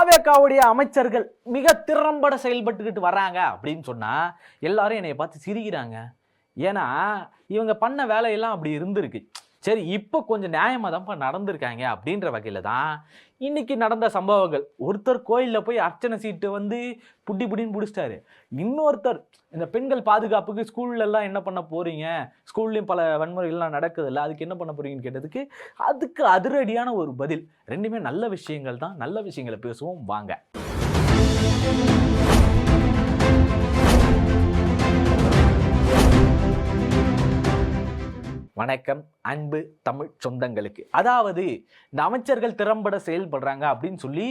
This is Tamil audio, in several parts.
தாவேக்காவுடைய அமைச்சர்கள் மிக திறம்பட செயல்பட்டுக்கிட்டு வராங்க அப்படின்னு சொன்னா எல்லாரும் என்னைய பார்த்து சிரிக்கிறாங்க. ஏன்னா இவங்க பண்ண வேலையெல்லாம் அப்படி இருந்திருக்கு. சரி, இப்போ கொஞ்சம் நியாயமாக தான்ப்பா நடந்திருக்காங்க அப்படின்ற வகையில் தான் இன்னைக்கு நடந்த சம்பவங்கள். ஒருத்தர் கோயிலில் போய் அர்ச்சனை சீட்டு வந்து புட்டி புட்டின்னு பிடிச்சிட்டாரு. இன்னொருத்தர் இந்த பெண்கள் பாதுகாப்புக்கு ஸ்கூல்லலாம் என்ன பண்ண போறீங்க, ஸ்கூல்லையும் பல வன்முறைகள்லாம் நடக்குது இல்லை, அதுக்கு என்ன பண்ண போறீங்கன்னு கேட்டதுக்கு அதுக்கு அதிரடியான ஒரு பதில். ரெண்டுமே நல்ல விஷயங்கள் தான். நல்ல விஷயங்களை பேசுவோம் வாங்க. வணக்கம் அன்பு தமிழ் சொந்தங்களுக்கு. அதாவது இந்த அமைச்சர்கள் திறம்பட செயல்படுறாங்க அப்படின்னு சொல்லி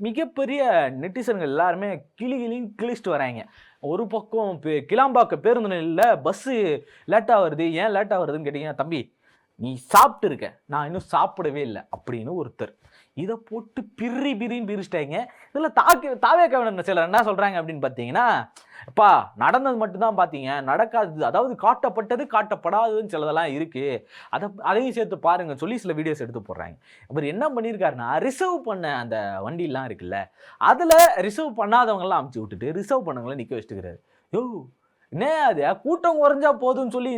மிகப்பெரிய நெட்டிசன்கள் எல்லாருமே கிழிச்சிட்டு வராங்க. ஒரு பக்கம் கிளாம்பாக்கம் பேருந்து நிலையில் பஸ்ஸு லேட்டாக வருது. ஏன் லேட்டாக வருதுன்னு கேட்டீங்கன்னா, தம்பி நீ சாப்பிட்டு இருக்க, நான் இன்னும் சாப்பிடவே இல்லை அப்படின்னு ஒருத்தர் இதை போட்டு பிரின்னு பிரிச்சிட்டாங்க. இதில் தாவேக்காவினர் சிலர் என்ன சொல்கிறாங்க அப்படின்னு பார்த்தீங்கன்னா, அப்பா நடந்தது மட்டும்தான் பார்த்தீங்க, நடக்காது, அதாவது காட்டப்பட்டது காட்டப்படாததுன்னு சிலதெல்லாம் இருக்குது, அதையும் சேர்த்து பாருங்க சொல்லி சில வீடியோஸ் எடுத்து போடுறாங்க. அவர் என்ன பண்ணியிருக்காருன்னா, ரிசர்வ் பண்ண அந்த வண்டிலாம் இருக்குல்ல, அதில் ரிசர்வ் பண்ணாதவங்களாம் அமுச்சு விட்டுட்டு ரிசர்வ் பண்ணவங்களாம் நிற்க வச்சுட்டுக்கிறாரு. யோ என்ன அது கூட்டம் குறைஞ்சா போதும்னு சொல்லி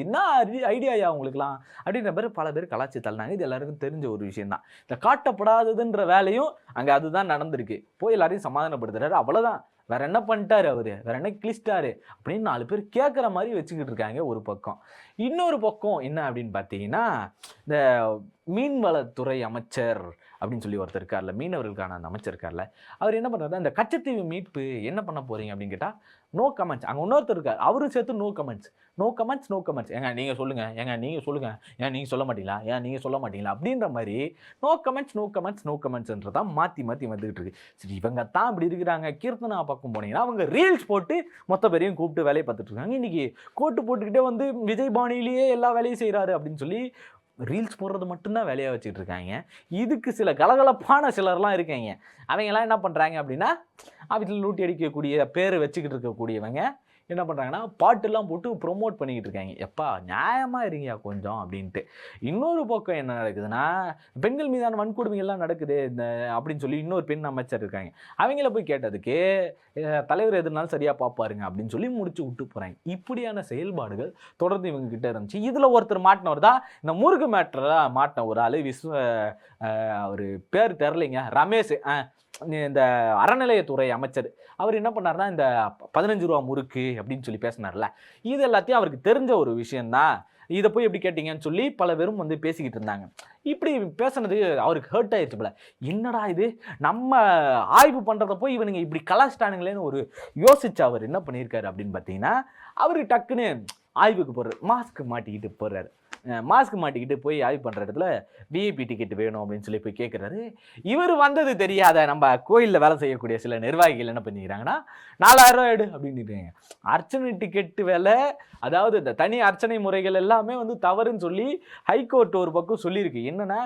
என்ன ஐடியாயா அவங்களுக்குலாம் அப்படின்ற பேர் பல பேர் கலாச்சி தள்ளினாங்க. இது எல்லாருக்கும் தெரிஞ்ச ஒரு விஷயம் தான். இந்த காட்டப்படாததுன்ற வேலையும் அங்கே அதுதான் நடந்திருக்கு. போய் எல்லாரையும் சமாதானப்படுத்துறாரு, அவ்வளோதான். வேற என்ன பண்ணிட்டாரு அவரு, வேற என்ன கிழிச்சிட்டாரு அப்படின்னு 4 பேர் கேட்குற மாதிரி வச்சுக்கிட்டு இருக்காங்க ஒரு பக்கம். இன்னொரு பக்கம் என்ன அப்படின்னு பார்த்தீங்கன்னா, இந்த மீன்வளத்துறை அமைச்சர் அப்படின்னு சொல்லி ஒருத்தர் இருக்கார்ல, மீனவர்களுக்கான அந்த அமைச்சர் இருக்கார்ல, அவர் என்ன பண்ணுறாரு, இந்த கச்சத்தீவு மீட்பு என்ன பண்ண போறீங்க அப்படின்னு கேட்டால் நோ கமெண்ட்ஸ். அங்கே இன்னொருத்தர் இருக்கார், அவரும் சேர்த்து நோ கமெண்ட்ஸ். ஏங்க நீங்கள் சொல்லுங்கள், ஏன் நீங்கள் சொல்ல மாட்டீங்களா அப்படின்ற மாதிரி நோ கமெண்ட்ஸ்ன்றதான் மாற்றி வந்துகிட்டு இருக்கு. சரி, இவங்க தான் அப்படி இருக்கிறாங்க. கீர்த்தனா பக்கம் போனீங்கன்னா அவங்க ரீல்ஸ் போட்டு மொத்த பேரையும் கூப்பிட்டு வேலையை பார்த்துட்டு இருக்காங்க. இன்னைக்கு கோட்டு போட்டுக்கிட்டே வந்து விஜய் பாணியிலேயே எல்லா வேலையும் செய்கிறாரு அப்படின்னு சொல்லி ரீல்ஸ் போடுறது மட்டும்தான் வேலையாக வச்சுட்டு இருக்காங்க. இதுக்கு சில கலகலப்பான சிலர்லாம் இருக்காங்க. அவங்கெல்லாம் என்ன பண்ணுறாங்க அப்படின்னா, வீட்டில் லூட்டி அடிக்கக்கூடிய பேர் வச்சுக்கிட்டு இருக்கக்கூடியவங்க என்ன பண்ணுறாங்கன்னா, பாட்டுலாம் போட்டு ப்ரொமோட் பண்ணிக்கிட்டு இருக்காங்க. எப்பா நியாயமாக இருங்கயா கொஞ்சம் அப்படின்ட்டு. இன்னொரு பக்கம் என்ன நடக்குதுன்னா, பெண்கள் மீதான வன்கொடுமைகள்லாம் நடக்குது இந்த அப்படின்னு சொல்லி இன்னொரு பெண் அமைச்சர் இருக்காங்க. அவங்கள போய் கேட்டதுக்கு தலைவர் எதுனாலும் சரியாக பார்ப்பாருங்க அப்படின்னு சொல்லி முடிச்சு விட்டு போகிறாங்க. இப்படியான செயல்பாடுகள் தொடர்ந்து இவங்க கிட்ட இருந்துச்சு. இதில் ஒருத்தர் மாட்டினவர் தான் இந்த முருகு மேட்டரில் மாட்டின ஒரு ஆள். அவர் பேர் தெரிலைங்க, ரமேஷ், இந்த அறநிலையத்துறை அமைச்சர். அவர் என்ன பண்ணார்னா, இந்த 15 ரூபா முறுக்கு அப்படின்னு சொல்லி பேசினார்ல, இது எல்லாத்தையும் அவருக்கு தெரிஞ்ச ஒரு விஷயம்தான். இதை போய் எப்படி கேட்டீங்கன்னு சொல்லி பல பேரும் வந்து பேசிக்கிட்டு இருந்தாங்க. இப்படி பேசுனது அவருக்கு ஹர்ட் ஆயிடுச்சு போல. என்னடா இது, நம்ம ஆய்வு பண்ணுறத போய் இவனுங்க இப்படி கலாச்சிட்டானுங்களேன்னு ஒரு யோசிச்சு அவர் என்ன பண்ணியிருக்காரு அப்படின்னு பார்த்தீங்கன்னா, அவருக்கு டக்குன்னு ஆய்வுக்கு போடுறாரு, மாஸ்க் மாட்டிக்கிட்டு போய் ஆய்வு பண்ணுற இடத்துல விஐபி டிக்கெட் வேணும் அப்படின்னு சொல்லி போய் கேட்குறாரு. இவர் வந்தது தெரியாத நம்ம கோயிலில் வேலை செய்யக்கூடிய சில நிர்வாகிகள் என்ன பண்ணிக்கிறாங்கன்னா, 4000 ரூபா எடு அப்படின்னு. அர்ச்சனை டிக்கெட்டு வேலை, அதாவது இந்த தனி அர்ச்சனை முறைகள் எல்லாமே வந்து தவறுன்னு சொல்லி ஹைகோர்ட் ஒரு பக்கம் சொல்லியிருக்கு. என்னன்னா,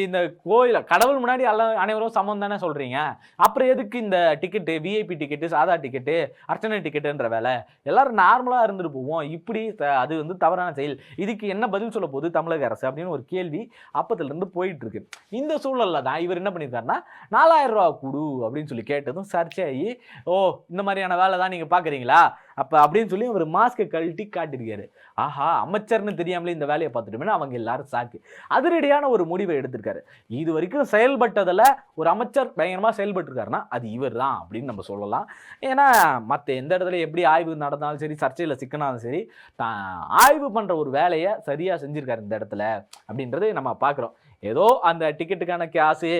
இந்த கோயில் கடவுள் முன்னாடி அனைவரும் சமம் தானே சொல்கிறீங்க, அப்புறம் எதுக்கு இந்த டிக்கெட்டு, விஐபி டிக்கெட்டு, சாதா டிக்கெட்டு, அர்ச்சனை டிக்கெட்டுன்ற வேலை, எல்லாரும் நார்மலாக இருந்துட்டு போவோம், இப்படி அது வந்து தவறான செயல், இதுக்கு என்ன பதில் சொல்ல போகுது தமிழக அரசு அப்படின்னு ஒரு கேள்வி அப்பத்திலிருந்து போயிட்டு இருக்கு. இந்த சூழல்ல தான் இவர் என்ன பண்ணியிருக்காருன்னா, 4000 ரூபா கொடு அப்படின்னு சொல்லி கேட்டதும் சர்ச்சையாகி, ஓ இந்த மாதிரியான வேலை தான் நீங்கள் பார்க்குறீங்களா அப்போ அப்படின்னு சொல்லி அவர் மாஸ்கை கழட்டி காட்டியிருக்காரு. ஆஹா, அமைச்சர்னு தெரியாமலே இந்த வேலையை பார்த்துட்டோம்னா அவங்க எல்லாரும் சாக்கு. அதிரடியான ஒரு முடிவை எடுத்திருக்காரு. இது வரைக்கும் செயல்பட்டதில் ஒரு அமைச்சர் பயங்கரமாக செயல்பட்டுருக்காருன்னா அது இவர் தான் அப்படின்னு நம்ம சொல்லலாம். ஏன்னா மற்ற எந்த இடத்துல எப்படி ஆய்வு நடந்தாலும் சரி, சர்ச்சையில் சிக்கினாலும் சரி, ஆய்வு பண்ணுற ஒரு வேலையை சரியாக செஞ்சுருக்காரு இந்த இடத்துல அப்படின்றது நம்ம பார்க்குறோம். ஏதோ அந்த டிக்கெட்டுக்கான காசு,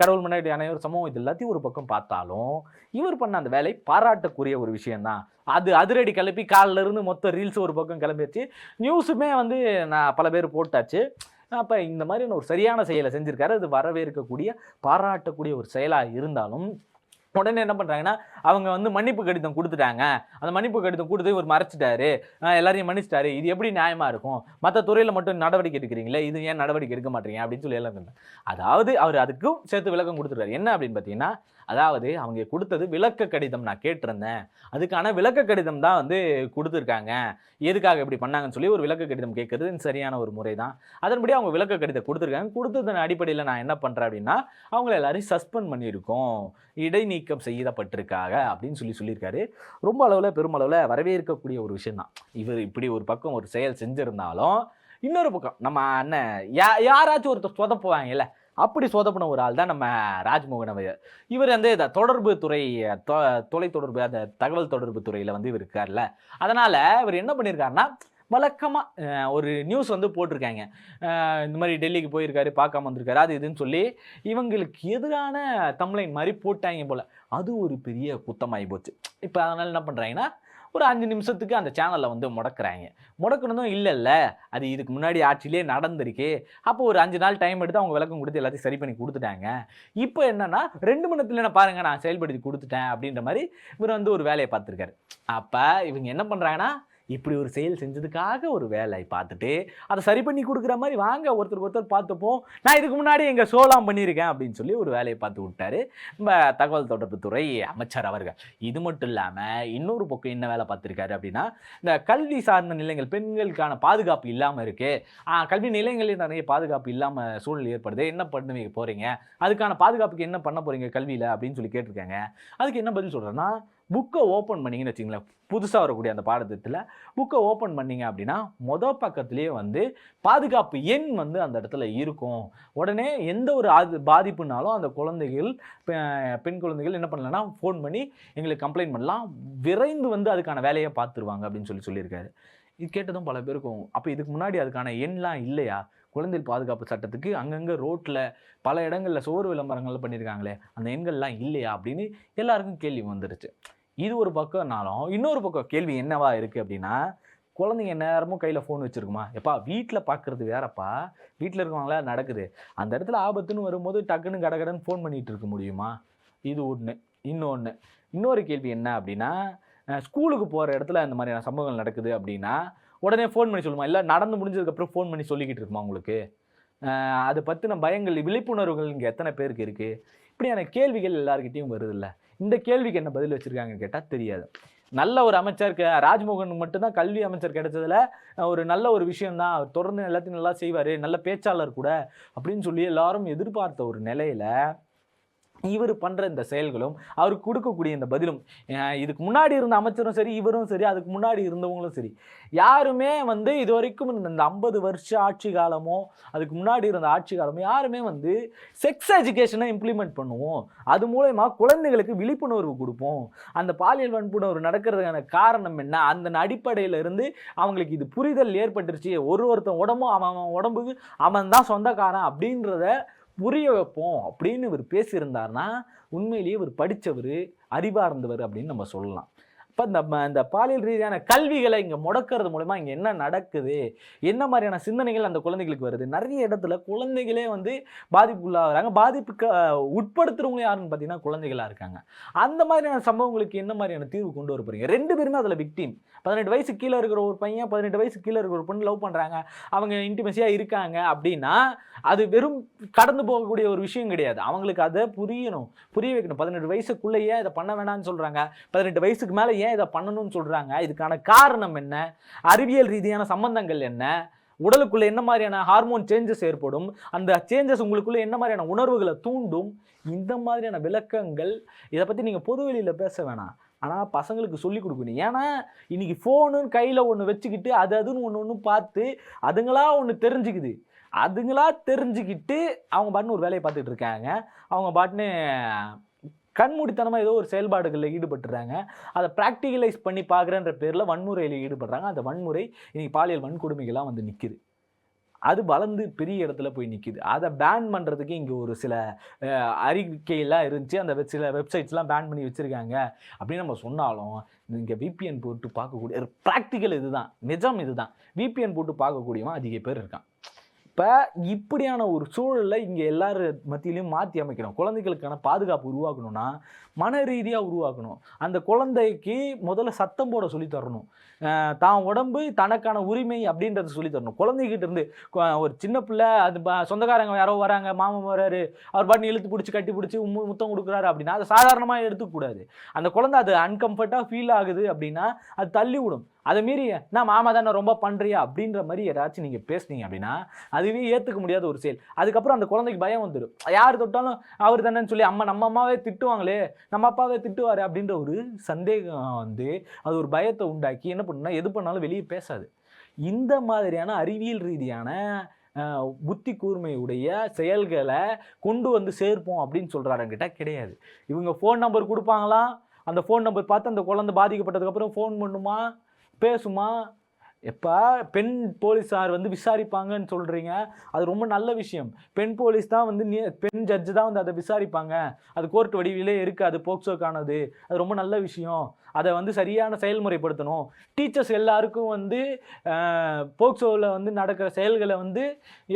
கடவுள் முன்னாடி அனைவரும் சமம், இது எல்லாத்தையும் ஒரு பக்கம் பார்த்தாலும் இவர் பண்ண அந்த வேலை பாராட்டக்கூடிய ஒரு விஷயம்தான். அது அதிரடி கிளப்பி காலில் இருந்து மொத்த ரீல்ஸ் ஒரு பக்கம் கிளம்பிடுச்சு, நியூஸுமே வந்து நான் பல பேர் போட்டாச்சு. அப்போ இந்த மாதிரியான ஒரு சரியான செயலை செஞ்சுருக்காரு. அது வரவேற்கக்கூடிய பாராட்டக்கூடிய ஒரு செயலாக இருந்தாலும் உடனே என்ன பண்ணுறாங்கன்னா அவங்க வந்து மன்னிப்பு கடிதம் கொடுத்துட்டாங்க. அந்த மன்னிப்பு கடிதம் கொடுத்து இவர் மறைச்சிட்டாரு, எல்லாரையும் மன்னிச்சிட்டாரு. இது எப்படி நியாயமா இருக்கும்? மற்ற துறையில் மட்டும் நடவடிக்கை எடுக்கிறீங்களே, இது ஏன் நடவடிக்கை எடுக்க மாட்டீங்க அப்படின்னு சொல்லி எல்லாம் சொன்னாங்க. அதாவது அவர் அதுக்கும் சேர்த்து விளக்கம் கொடுத்துருக்காரு. என்ன அப்படின்னு பார்த்தீங்கன்னா, அதாவது அவங்க கொடுத்தது விளக்க கடிதம், நான் கேட்டிருந்தேன். அதுக்கான விளக்க கடிதம் தான் வந்து கொடுத்துருக்காங்க. எதுக்காக இப்படி பண்ணாங்கன்னு சொல்லி ஒரு விளக்க கடிதம் கேட்கறது சரியான ஒரு முறை தான். அதன்படி அவங்க விளக்க கடிதம் கொடுத்துருக்காங்க. கொடுத்ததன் அடிப்படையில் நான் என்ன பண்ணுறேன் அப்படின்னா, அவங்கள எல்லாரையும் சஸ்பெண்ட் பண்ணியிருக்கோம், இடைநீக்கம் செய்யப்பட்டிருக்காங்க அப்படின்னு சொல்லியிருக்காரு. ரொம்ப அளவில் பெருமளவில் வரவேற்கக்கூடிய ஒரு விஷயம் தான். இவர் இப்படி ஒரு பக்கம் ஒரு செயல் செஞ்சிருந்தாலும், இன்னொரு பக்கம் நம்ம அண்ணன் யாராச்சும் ஒருத்தர் சொதப்புவாங்கல்ல, அப்படி சொதப்பின ஒரு ஆள் தான் நம்ம ராஜ்மோகன் அவர். இவர் வந்து தொடர்பு துறை, தொலைத்தொடர்பு, அந்த தகவல் தொடர்பு துறையில் வந்து இவர் இருக்கார்ல. அதனால் இவர் என்ன பண்ணியிருக்காருன்னா, வழக்கமாக ஒரு நியூஸ் வந்து போட்டிருக்காங்க. இந்த மாதிரி டெல்லிக்கு போயிருக்காரு, பார்க்காம வந்திருக்காரு, அது இதுன்னு சொல்லி இவங்களுக்கு எதிரான தம்ப்லைன் மாதிரி போட்டாங்க போல். அது ஒரு பெரிய குத்தமாகி போச்சு. இப்போ அதனால் என்ன பண்ணுறாங்கன்னா, ஒரு 5 நிமிஷத்துக்கு அந்த சேனலை வந்து முடக்கிறாங்க. முடக்கணும் இல்லைல்ல, அது இதுக்கு முன்னாடி ஆட்சியிலே நடந்திருக்கு. அப்போ ஒரு 5 நாள் டைம் எடுத்து அவங்க விளக்கம் கொடுத்து எல்லாத்தையும் சரி பண்ணி கொடுத்துட்டாங்க. இப்போ என்னன்னா 2 மணி நேரத்தில் என்ன பாருங்க, நான் செயல்படுத்தி கொடுத்துட்டேன் அப்படின்ற மாதிரி இவர் வந்து ஒரு வேலையை பார்த்துருக்காரு. அப்போ இவங்க என்ன பண்ணுறாங்கன்னா, இப்படி ஒரு செயல் செஞ்சதுக்காக ஒரு வேலை பார்த்துட்டு அதை சரி பண்ணி கொடுக்குற மாதிரி, வாங்க ஒருத்தருக்கு ஒருத்தர் பார்த்துப்போம், நான் இதுக்கு முன்னாடி எங்கள் ஷோலாம் பண்ணியிருக்கேன் அப்படின்னு சொல்லி ஒரு வேலையை பார்த்து விட்டாரு நம்ம தகவல் தொடர்புத்துறை அமைச்சர் அவர்கள். இது மட்டும் இல்லாமல் இன்னொரு பக்கம் என்ன வேலை பார்த்துருக்காரு அப்படின்னா, இந்த கல்வி சார்ந்த நிலையங்கள், பெண்களுக்கான பாதுகாப்பு இல்லாமல் இருக்குது, கல்வி நிலையங்களில் நிறைய பாதுகாப்பு இல்லாமல் சூழ்நிலை ஏற்படுது, என்ன பண்ணுவீங்க போகிறீங்க, அதுக்கான பாதுகாப்புக்கு என்ன பண்ண போகிறீங்க கல்வியில் அப்படின்னு சொல்லி கேட்டிருக்காங்க. அதுக்கு என்ன பதில் சொல்கிறேன்னா, புக்கை ஓப்பன் பண்ணிங்கன்னு வச்சிங்களேன், புதுசாக வரக்கூடிய அந்த பாடத்திட்டத்தில் புக்கை ஓப்பன் பண்ணிங்க அப்படின்னா மொதல் பக்கத்துலேயே வந்து பாதுகாப்பு எண் வந்து அந்த இடத்துல இருக்கும். உடனே எந்த ஒரு பாதிப்புனாலும் அந்த குழந்தைகள், பெண் குழந்தைகள் என்ன பண்ணலன்னா ஃபோன் பண்ணி எங்களுக்கு கம்ப்ளைண்ட் பண்ணலாம், விரைந்து வந்து அதுக்கான வேலையை பார்த்துருவாங்க அப்படின்னு சொல்லியிருக்காரு. இது கேட்டதும் பல பேருக்கும், அப்போ இதுக்கு முன்னாடி அதுக்கான எண்லாம் இல்லையா? குழந்தைகள் பாதுகாப்பு சட்டத்துக்கு அங்கங்கே ரோட்டில் பல இடங்களில் சோறு விளம்பரங்கள் பண்ணியிருக்காங்களே, அந்த எண்கள்லாம் இல்லையா அப்படின்னு எல்லாருக்கும் கேள்வி வந்துருச்சு. இது ஒரு பக்கம்னாலும் இன்னொரு பக்கம் கேள்வி என்னவா இருக்குது அப்படின்னா, குழந்தைங்க நேரமும் கையில் ஃபோன் வச்சுருக்குமா? எப்பா வீட்டில் பார்க்குறது வேறப்பா, வீட்டில் இருக்கவங்களா நடக்குது, அந்த இடத்துல ஆபத்துன்னு வரும்போது டக்குன்னு கடகடன்னு ஃபோன் பண்ணிகிட்டு இருக்க முடியுமா? இது ஒன்று. இன்னொரு கேள்வி என்ன அப்படின்னா, ஸ்கூலுக்கு போகிற இடத்துல இந்த மாதிரியான சம்பவங்கள் நடக்குது அப்படின்னா உடனே ஃபோன் பண்ணி சொல்லுமா? இல்லை நடந்து முடிஞ்சதுக்கப்புறம் ஃபோன் பண்ணி சொல்லிக்கிட்டு இருக்குமா உங்களுக்கு? அதை பற்றின பயங்கள், விழிப்புணர்வுகள் இங்கே எத்தனை பேருக்கு இருக்குது? இப்படியான கேள்விகள் எல்லாருக்கிட்டையும் வருதில்ல. இந்த கேள்விக்கு என்ன பதில் வச்சுருக்காங்கன்னு கேட்டால் தெரியாது. நல்ல ஒரு அமைச்சர், ராஜ்மோகன் மட்டும்தான் கல்வி அமைச்சர் கிடைச்சதில் ஒரு நல்ல ஒரு விஷயந்தான், அவர் தொடர்ந்து எல்லாத்தையும் நல்லா செய்வார், நல்ல பேச்சாளர் கூட அப்படின்னு சொல்லி எல்லாரும் எதிர்பார்த்த ஒரு நிலையில் இவர் பண்ணுற இந்த செயல்களும் அவருக்கு கொடுக்கக்கூடிய இந்த பதிலும், இதுக்கு முன்னாடி இருந்த அமைச்சரும் சரி, இவரும் சரி, அதுக்கு முன்னாடி இருந்தவங்களும் சரி, யாருமே வந்து இது வரைக்கும் இந்த 50 வருஷ ஆட்சி காலமோ அதுக்கு முன்னாடி இருந்த ஆட்சி காலமோ யாருமே வந்து செக்ஸ் எஜுகேஷனை இம்ப்ளிமெண்ட் பண்ணுவோம், அது மூலமா குழந்தைகளுக்கு விழிப்புணர்வு கொடுப்போம், அந்த பாலியல் வன்புணர்வு நடக்கிறதுக்கான காரணம் என்ன, அந்த அடிப்படையில் இருந்து அவங்களுக்கு இது புரிதல் ஏற்பட்டுருச்சு, ஒருத்தன் உடம்பும் அவன் உடம்புக்கு அவன் தான் சொந்தக்காரன் அப்படின்றத புரிய வைப்போம் அப்படின்னு இவர் பேசியிருந்தார்னா உண்மையிலேயே இவர் படித்தவர், அறிவார்ந்தவர் அப்படின்னு நம்ம சொல்லலாம். இப்போ இந்த பாலியல் ரீதியான கல்விகளை இங்கே முடக்கிறது மூலமா இங்கே என்ன நடக்குது, என்ன மாதிரியான சிந்தனைகள் அந்த குழந்தைகளுக்கு வருது, நிறைய இடத்துல குழந்தைகளே வந்து பாதிப்புக்குள்ளாகிறாங்க. பாதிப்புக்கு உட்படுத்துறவங்க யாருன்னு பார்த்தீங்கன்னா குழந்தைகளாக இருக்காங்க. அந்த மாதிரியான சம்பவங்களுக்கு என்ன மாதிரியான தீர்வு கொண்டு வர போறீங்க? 2 பேருமே அதில் விக்டிம். 18 வயசு கீழே இருக்கிற ஒரு பையன், 18 வயசு கீழே இருக்கிற ஒரு பொண்ணு லவ் பண்ணுறாங்க, அவங்க இன்டிமெசியாக இருக்காங்க அப்படின்னா அது வெறும் கடந்து போகக்கூடிய ஒரு விஷயம் கிடையாது. அவங்களுக்கு அதை புரிய வைக்கணும். 18 வயசுக்குள்ளேயே இதை பண்ண வேணாம்னு சொல்கிறாங்க, 18 வயசுக்கு மேலே ஏன் இதை பண்ணணும்னு சொல்கிறாங்க, இதுக்கான காரணம் என்ன, அறிவியல் ரீதியான சம்பந்தங்கள் என்ன, உடலுக்குள்ள என்ன மாதிரியான ஹார்மோன் சேஞ்சஸ் ஏற்படும், அந்த சேஞ்சஸ் உங்களுக்குள்ள என்ன மாதிரியான உணர்வுகளை தூண்டும், இந்த மாதிரியான விளக்கங்கள் இதை பற்றி நீங்கள் பொதுவெளியில் பேச வேணாம், ஆனால் பசங்களுக்கு சொல்லிக் கொடுக்கணும். ஏன்னா இன்னைக்கு ஃபோனுன்னு கையில் ஒன்று வச்சுக்கிட்டு அதுன்னு ஒன்று பார்த்து அதுங்களா ஒன்று தெரிஞ்சுக்குது, அதுங்களா தெரிஞ்சுக்கிட்டு அவங்க பாட்டுன்னு ஒரு வேலையை பார்த்துட்டு இருக்காங்க. அவங்க பாட்டுன்னு கண்மூடித்தனமாக ஏதோ ஒரு செயல்பாடுகளில் ஈடுபட்டுறாங்க. அதை ப்ராக்டிகலைஸ் பண்ணி பார்க்குறன்ற பேரில் வன்முறையில் ஈடுபடுறாங்க. அந்த வன்முறை இன்னைக்கு பாலியல் வன்கொடுமைகளாக வந்து நிற்குது. அது வளர்ந்து பெரிய இடத்துல போய் நிற்கிது. அதை பேன் பண்ணுறதுக்கு இங்கே ஒரு சில அறிக்கையெல்லாம் இருந்துச்சு, அந்த சில வெப்சைட்ஸ்லாம் பேன் பண்ணி வச்சுருக்காங்க அப்படின்னு நம்ம சொன்னாலும், இங்கே விபிஎன் போட்டு பார்க்கக்கூடிய ப்ராக்டிக்கல் இதுதான், நிஜம் இதுதான். விபிஎன் போட்டு பார்க்கக்கூடியவன் அதிக பேர் இருக்கான். இப்போ இப்படியான ஒரு சூழலை இங்கே எல்லாரும் மத்தியிலையும் மாற்றி அமைக்கணும். குழந்தைகளுக்கான பாதுகாப்பு உருவாக்கணும்னா மன ரீதியாக உருவாக்கணும். அந்த குழந்தைக்கு முதல்ல சத்தம் போட சொல்லி தரணும். தான் உடம்பு தனக்கான உரிமை அப்படின்றத சொல்லி தரணும். குழந்தைகிட்ட இருந்து ஒரு சின்ன பிள்ளை அது சொந்தக்காரங்க யாரோ வராங்க, மாமன் வராரு, அவர் பாட்டு இழுத்து பிடிச்சி கட்டி பிடிச்சி முத்தம் கொடுக்குறாரு அப்படின்னா அதை சாதாரணமாக எடுத்துக்கூடாது. அந்த குழந்தை அது அன்கம்ஃபர்ட்டாக ஃபீல் ஆகுது அப்படின்னா அது தள்ளி விடும். அதை மீறி நான் மாமா தானே ரொம்ப பண்ணுறியா அப்படின்ற மாதிரி ஏதாச்சும் நீங்கள் பேசுனீங்க அப்படின்னா அதுவே ஏற்றுக்க முடியாத ஒரு செயல். அதுக்கப்புறம் அந்த குழந்தைக்கு பயம் வந்துடும். யார் தொட்டாலும் அவர் தானேன்னு சொல்லி நம்ம அம்மாவே திட்டுவாங்களே, நம்ம அப்பாவே திட்டுவார் அப்படின்ற ஒரு சந்தேகம் வந்து அது ஒரு பயத்தை உண்டாக்கி என்ன பண்ணுன்னா எது பண்ணாலும் வெளியே பேசாது. இந்த மாதிரியான அறிவியல் ரீதியான புத்தி கூர்மையுடைய செயல்களை கொண்டு வந்து சேர்ப்போம் அப்படின்னு சொல்கிறாருங்கிட்ட கிடையாது. இவங்க ஃபோன் நம்பர் கொடுப்பாங்களாம், அந்த ஃபோன் நம்பர் பார்த்து அந்த குழந்தை பாதிக்கப்பட்டதுக்கப்புறம் ஃபோன் பண்ணுமா, பேசுமா. எப்போ பெண் போலீஸார் வந்து விசாரிப்பாங்கன்னு சொல்கிறீங்க, அது ரொம்ப நல்ல விஷயம். பெண் போலீஸ் தான் வந்து பெண் ஜட்ஜு தான் வந்து அதை விசாரிப்பாங்க. அது கோர்ட் வடிவிலே இருக்காது, போக்சோக்கானது. அது ரொம்ப நல்ல விஷயம். அதை வந்து சரியான செயல்முறைப்படுத்தணும். டீச்சர்ஸ் எல்லாருக்கும் வந்து போக்சோவில் வந்து நடக்கிற செயல்களை வந்து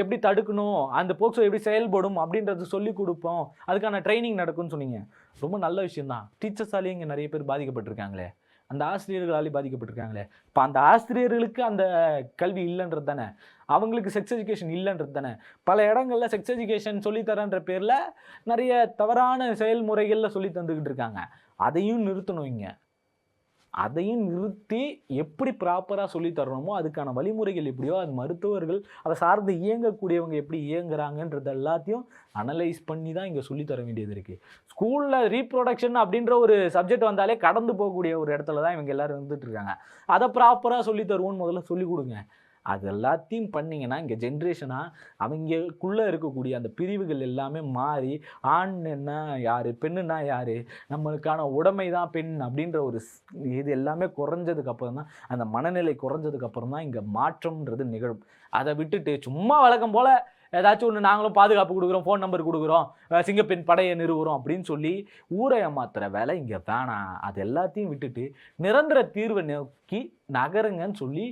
எப்படி தடுக்கணும், அந்த போக்சோ எப்படி செயல்படும் அப்படின்றது சொல்லி கொடுப்போம். அதுக்கான ட்ரைனிங் நடக்கும்னு சொன்னீங்க. ரொம்ப நல்ல விஷயம்தான். டீச்சர்ஸாலேயே இங்கே நிறைய பேர் பாதிக்கப்பட்டிருக்காங்களே, அந்த ஆசிரியர்களாலே பாதிக்கப்பட்டிருக்காங்களே. இப்போ அந்த ஆசிரியர்களுக்கு அந்த கல்வி இல்லைன்றது தானே, அவங்களுக்கு செக்ஸ் எஜுகேஷன் இல்லைன்றது தானே. பல இடங்களில் செக்ஸ் எஜுகேஷன் சொல்லித்தரன்ற பேரில் நிறைய தவறான செயல்முறைகளில் சொல்லி தந்துக்கிட்டு இருக்காங்க. அதையும் நிறுத்தணும். இங்கே அதையும் நிறுத்தி எப்படி ப்ராப்பராக சொல்லி தரணுமோ அதுக்கான வழிமுறைகள் எப்படியோ அது மருத்துவர்கள் அதை சார்ந்து இயங்கக்கூடியவங்க எப்படி இயங்குறாங்கன்றது எல்லாத்தையும் அனலைஸ் பண்ணி தான் இங்கே சொல்லித்தர வேண்டியது இருக்குது. ஸ்கூலில் ரீப்ரொடக்ஷன் அப்படின்ற ஒரு சப்ஜெக்ட் வந்தாலே கடந்து போகக்கூடிய ஒரு இடத்துல தான் இவங்க எல்லோரும் இருந்துட்டு இருக்காங்க. அதை ப்ராப்பராக சொல்லி தருவோன்னு முதல்ல சொல்லிக் கொடுங்க. அது எல்லாத்தையும் பண்ணிங்கன்னா இங்கே ஜென்ரேஷனாக அவங்களுக்குள்ளே இருக்கக்கூடிய அந்த பிரிவுகள் எல்லாமே மாறி ஆண் என்ன யார், பெண்ணுன்னா யார், நம்மளுக்கான உடைமை தான் பெண் அப்படின்ற ஒரு இது எல்லாமே குறைஞ்சதுக்கப்புறம் தான், அந்த மனநிலை குறைஞ்சதுக்கப்புறம் தான் இங்கே மாற்றம்ன்றது நிகழும். அதை விட்டுட்டு சும்மா வழக்கம் போல் ஏதாச்சும் ஒன்று நாங்களும் பாதுகாப்பு கொடுக்குறோம், ஃபோன் நம்பர் கொடுக்குறோம், சிங்கப்பெண் படையை நிறுவுறோம் அப்படின்னு சொல்லி ஊரை ஏமாத்துற வேலை இங்கே வேணாம். அது எல்லாத்தையும் விட்டுட்டு நிரந்தர தீர்வை நோக்கி நகருங்கன்னு சொல்லி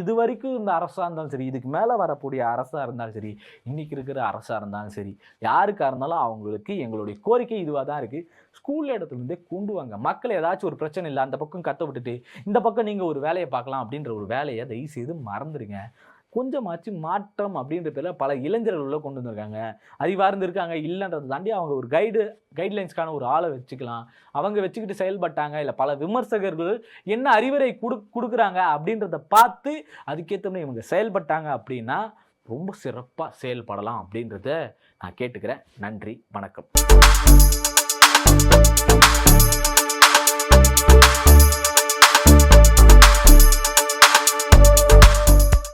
இது வரைக்கும் இந்த அரசாக இருந்தாலும் சரி, இதுக்கு மேலே வரக்கூடிய அரசாக இருந்தாலும் சரி, இன்றைக்கி இருக்கிற அரசாக இருந்தாலும் சரி, யாருக்காக இருந்தாலும் அவங்களுக்கு எங்களுடைய கோரிக்கை இதுவாக தான் இருக்குது. ஸ்கூல் இடத்துலேருந்தே கொண்டு வாங்க. மக்கள் ஏதாச்சும் ஒரு பிரச்சனை இல்லை, அந்த பக்கம் கத்த விட்டுட்டு இந்த பக்கம் நீங்கள் ஒரு வேலையை பார்க்கலாம் அப்படின்ற ஒரு வேலையை தயவு செய்து மறந்துடுங்க. கொஞ்சமாச்சு மாற்றம் அப்படின்ற பேரில் பல இளைஞர்களில் கொண்டு வந்திருக்காங்க. அறிவார்ந்து இருக்காங்க இல்லைன்றதை தாண்டி அவங்க ஒரு கைட்லைன்ஸ்க்கான ஒரு ஆளை வச்சுக்கலாம். அவங்க வச்சுக்கிட்டு செயல்பட்டாங்க. இல்லை பல விமர்சகர்கள் என்ன அறிவுரை கொடுக்குறாங்க அப்படின்றத பார்த்து அதுக்கேற்ற மாதிரி இவங்க செயல்பட்டாங்க அப்படின்னா ரொம்ப சிறப்பாக செயல்படலாம் அப்படின்றத நான் கேட்டுக்கிறேன். நன்றி, வணக்கம்.